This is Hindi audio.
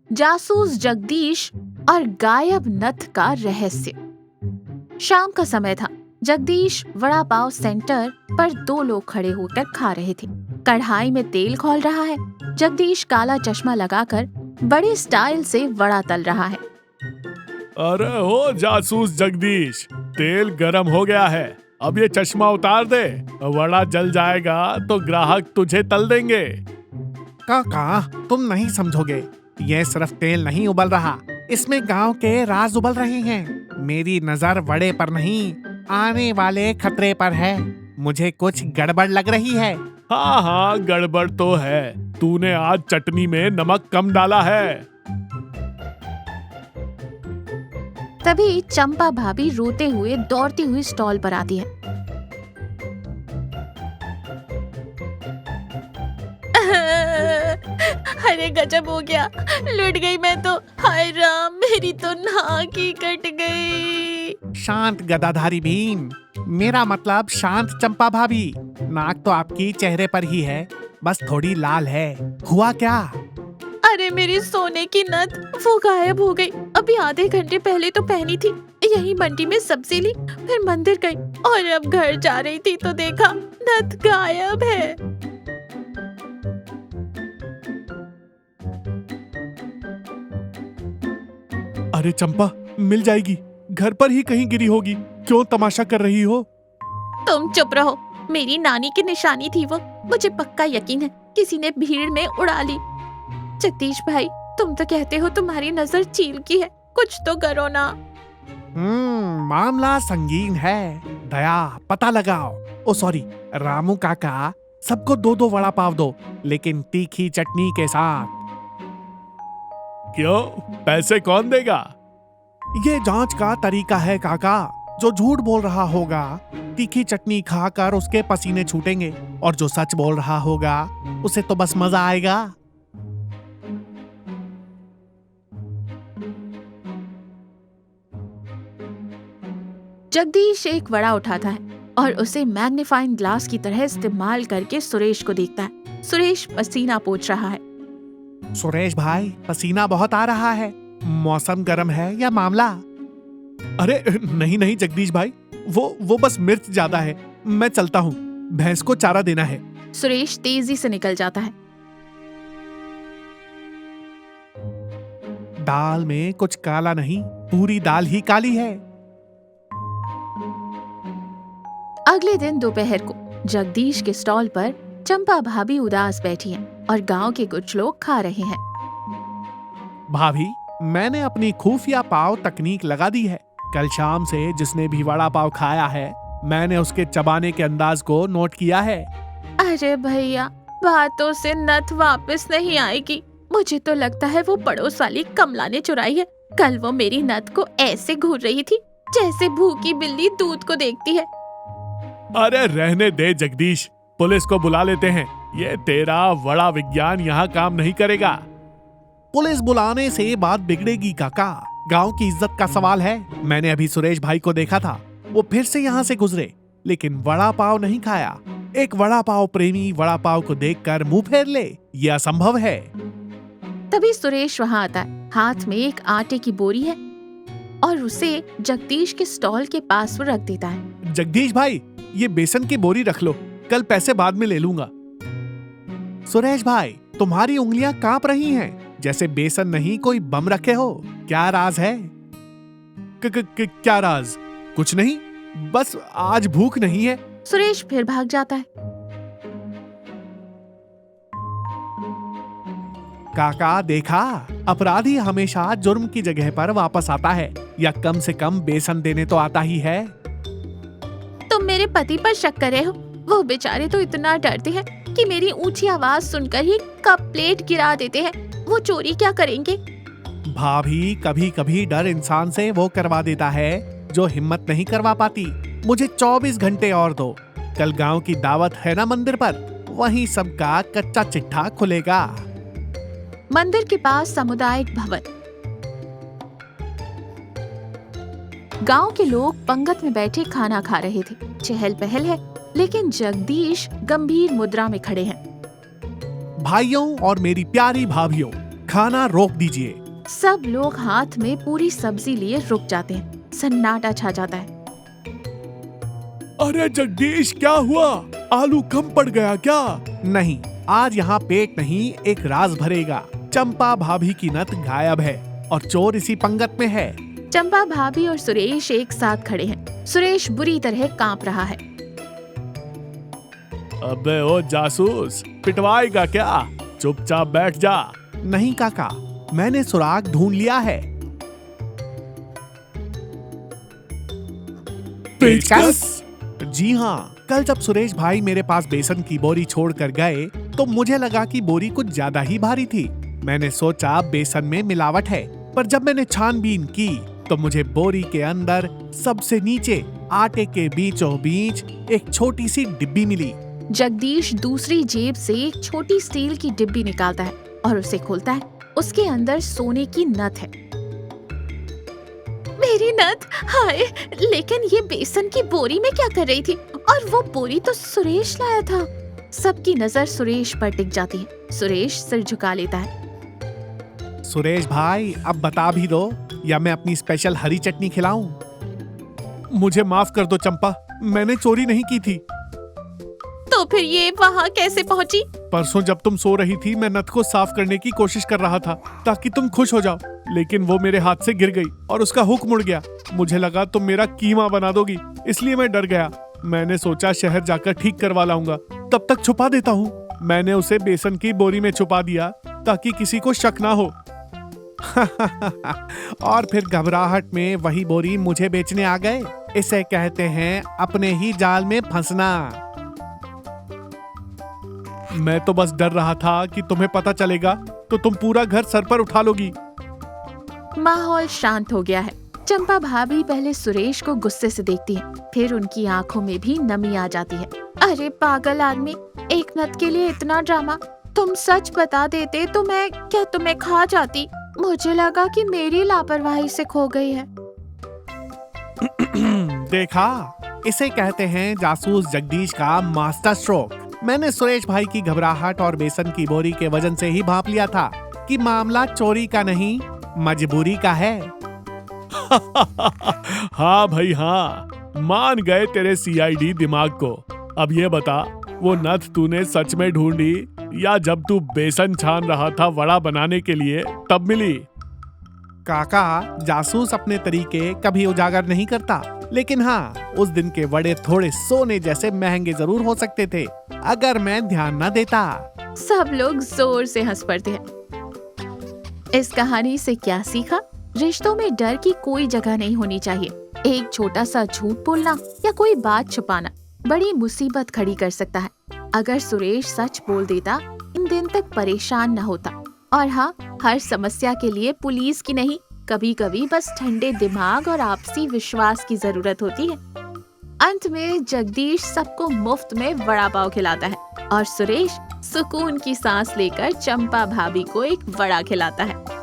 जासूस जगदीश और गायब नथ का रहस्य। शाम का समय था। जगदीश वड़ा पाव सेंटर पर दो लोग खड़े होकर खा रहे थे। कढ़ाई में तेल खौल रहा है। जगदीश काला चश्मा लगाकर बड़े स्टाइल से वड़ा तल रहा है। अरे ओ जासूस जगदीश, तेल गरम हो गया है, अब ये चश्मा उतार दे, वड़ा जल जाएगा तो ग्राहक तुझे तल देंगे। काका, तुम नहीं समझोगे, ये सिर्फ तेल नहीं उबल रहा, इसमें गांव के राज उबल रहे हैं। मेरी नजर वड़े पर नहीं, आने वाले खतरे पर है। मुझे कुछ गड़बड़ लग रही है। हाँ हाँ, गड़बड़ तो है, तूने आज चटनी में नमक कम डाला है। तभी चंपा भाभी रोते हुए दौड़ती हुई स्टॉल पर आती है। अरे गजब हो गया, लुट गई मैं तो। हाय राम, मेरी तो नाक ही कट गई। शांत गदाधारी भीम, मेरा मतलब शांत चंपा भाभी। नाक तो आपकी चेहरे पर ही है, बस थोड़ी लाल है। हुआ क्या? अरे मेरी सोने की नथ, वो गायब हो गई। अभी आधे घंटे पहले तो पहनी थी, यही मंडी में सब्जी ली, फिर मंदिर गई और अब घर जा रही थी तो देखा नथ गायब है। अरे चंपा, मिल जाएगी, घर पर ही कहीं गिरी होगी, क्यों तमाशा कर रही हो? तुम चुप रहो, मेरी नानी की निशानी थी वो, मुझे पक्का यकीन है किसी ने भीड़ में उड़ा ली। जगदीश भाई, तुम तो कहते हो तुम्हारी नजर चील की है, कुछ तो करो ना। मामला संगीन है। दया, पता लगाओ। ओ सॉरी, रामू काका, सबको दो दो वड़ा पाव दो, लेकिन तीखी चटनी के साथ। क्यों, पैसे कौन देगा? ये जांच का तरीका है काका। जो झूठ बोल रहा होगा, तीखी चटनी खाकर उसके पसीने छूटेंगे, और जो सच बोल रहा होगा, उसे तो बस मजा आएगा। जगदीश एक वड़ा उठाता है और उसे मैग्नीफाइंग ग्लास की तरह इस्तेमाल करके सुरेश को देखता है। सुरेश पसीना पोंछ रहा है। सुरेश भाई, पसीना बहुत आ रहा है, मौसम गर्म है या मामला? अरे नहीं नहीं जगदीश भाई, वो बस मिर्च ज्यादा है, मैं चलता हूँ, भैंस को चारा देना है। सुरेश तेजी से निकल जाता है। दाल में कुछ काला नहीं, पूरी दाल ही काली है। अगले दिन दोपहर को जगदीश के स्टॉल पर चंपा भाभी उदास बैठी हैं और गांव के कुछ लोग खा रहे हैं। भाभी, मैंने अपनी खुफिया पाव तकनीक लगा दी है। कल शाम से जिसने भी वड़ा पाव खाया है, मैंने उसके चबाने के अंदाज को नोट किया है। अरे भैया, बातों से नथ वापस नहीं आएगी। मुझे तो लगता है वो पड़ोस वाली कमला ने चुराई है। कल वो मेरी नथ को ऐसे घूर रही थी जैसे भूखी बिल्ली दूध को देखती है। अरे रहने दे जगदीश, पुलिस को बुला लेते हैं, ये तेरा वड़ा विज्ञान यहाँ काम नहीं करेगा। पुलिस बुलाने से बात बिगड़ेगी काका, गांव की इज्जत का सवाल है। मैंने अभी सुरेश भाई को देखा था, वो फिर से यहाँ से गुजरे, लेकिन वड़ा पाव नहीं खाया। एक वड़ा पाव प्रेमी वड़ा पाव को देखकर मुंह फेर ले, ये असंभव है। तभी सुरेश वहाँ आता है, हाथ में एक आटे की बोरी है और उसे जगदीश के स्टॉल के पास रख देता है। जगदीश भाई, ये बेसन की बोरी रख लो, कल पैसे बाद में ले लूंगा। सुरेश भाई, तुम्हारी उंगलियां कांप रही हैं, जैसे बेसन नहीं कोई बम रखे हो। क्या राज है? क्या राज? कुछ नहीं, बस आज भूख नहीं है। सुरेश फिर भाग जाता है। काका, देखा, अपराधी हमेशा जुर्म की जगह पर वापस आता है, या कम से कम बेसन देने तो आता ही है। तुम मेरे पति पर शक कर रहे हो? वो बेचारे तो इतना डरते हैं कि मेरी ऊंची आवाज सुनकर ही कप प्लेट गिरा देते हैं। वो चोरी क्या करेंगे? भाभी, कभी कभी डर इंसान से वो करवा देता है जो हिम्मत नहीं करवा पाती। मुझे 24 घंटे और दो, कल गांव की दावत है ना मंदिर पर, वहीं सबका कच्चा चिट्ठा खुलेगा। मंदिर के पास सामुदायिक भवन। गांव के लोग पंगत में बैठे खाना खा रहे थे। चहल पहल है, लेकिन जगदीश गंभीर मुद्रा में खड़े हैं। भाइयों और मेरी प्यारी भाभियों, खाना रोक दीजिए। सब लोग हाथ में पूरी सब्जी लिए रुक जाते हैं। सन्नाटा छा जाता है। अरे जगदीश, क्या हुआ? आलू कम पड़ गया क्या? नहीं, आज यहाँ पेट नहीं एक राज भरेगा। चंपा भाभी की नथ गायब है और चोर इसी पंगत में है। चंपा भाभी और सुरेश एक साथ खड़े हैं। सुरेश बुरी तरह कांप रहा है। अबे ओ जासूस, पिटवाएगा क्या? चुपचाप बैठ जा। नहीं काका, मैंने सुराग ढूंढ लिया है। पेचकस? जी हाँ, कल जब सुरेश भाई मेरे पास बेसन की बोरी छोड़कर गए तो मुझे लगा कि बोरी कुछ ज्यादा ही भारी थी। मैंने सोचा बेसन में मिलावट है, पर जब मैंने छानबीन की तो मुझे बोरी के अंदर सबसे नीचे आटे के बीचों बीच एक छोटी सी डिब्बी मिली। जगदीश दूसरी जेब से एक छोटी स्टील की डिब्बी निकालता है और उसे खोलता है। उसके अंदर सोने की नथ है। मेरी नथ! हाय, लेकिन ये बेसन की बोरी में क्या कर रही थी? और वो बोरी तो सुरेश लाया था। सबकी नजर सुरेश पर टिक जाती है। सुरेश सिर झुका लेता है। सुरेश भाई, अब बता भी दो या मैं अपनी स्पेशल हरी चटनी खिलाऊं? मुझे माफ कर दो चंपा, मैंने चोरी नहीं की थी। तो फिर ये वहाँ कैसे पहुँची? परसों जब तुम सो रही थी, मैं नथ को साफ करने की कोशिश कर रहा था ताकि तुम खुश हो जाओ, लेकिन वो मेरे हाथ से गिर गई और उसका हुक मुड़ गया। मुझे लगा तुम मेरा कीमा बना दोगी, इसलिए मैं डर गया। मैंने सोचा शहर जाकर ठीक करवा लाऊंगा, तब तक छुपा देता हूँ। मैंने उसे बेसन की बोरी में छुपा दिया ताकि किसी को शक ना हो। और फिर घबराहट में वही बोरी मुझे बेचने आ गए। इसे कहते हैं अपने ही जाल में फंसना। मैं तो बस डर रहा था कि तुम्हें पता चलेगा तो तुम पूरा घर सर पर उठा लोगी। माहौल शांत हो गया है। चंपा भाभी पहले सुरेश को गुस्से से देखती है, फिर उनकी आंखों में भी नमी आ जाती है। अरे पागल आदमी, एक नथ के लिए इतना ड्रामा। तुम सच बता देते तो मैं क्या तुम्हें खा जाती? मुझे लगा कि मेरी लापरवाही से खो गई है। देखा, इसे कहते हैं जासूस जगदीश का मास्टर स्ट्रोक। मैंने सुरेश भाई की घबराहट और बेसन की बोरी के वजन से ही भांप लिया था कि मामला चोरी का नहीं, मजबूरी का है। हाँ भाई हाँ, मान गए तेरे सीआईडी दिमाग को। अब ये बता, वो नथ तूने सच में ढूंढी या जब तू बेसन छान रहा था वड़ा बनाने के लिए तब मिली? काका, जासूस अपने तरीके कभी उजागर नहीं करता, लेकिन हाँ, उस दिन के वड़े थोड़े सोने जैसे महंगे जरूर हो सकते थे अगर मैं ध्यान न देता। सब लोग जोर से हंस पड़ते हैं। इस कहानी से क्या सीखा? रिश्तों में डर की कोई जगह नहीं होनी चाहिए। एक छोटा सा झूठ बोलना या कोई बात छुपाना बड़ी मुसीबत खड़ी कर सकता है। अगर सुरेश सच बोल देता, इन दिन तक परेशान न होता। और हाँ, हर समस्या के लिए पुलिस की नहीं, कभी कभी बस ठंडे दिमाग और आपसी विश्वास की जरूरत होती है। अंत में जगदीश सबको मुफ्त में वड़ा पाव खिलाता है और सुरेश सुकून की सांस लेकर चंपा भाभी को एक वड़ा खिलाता है।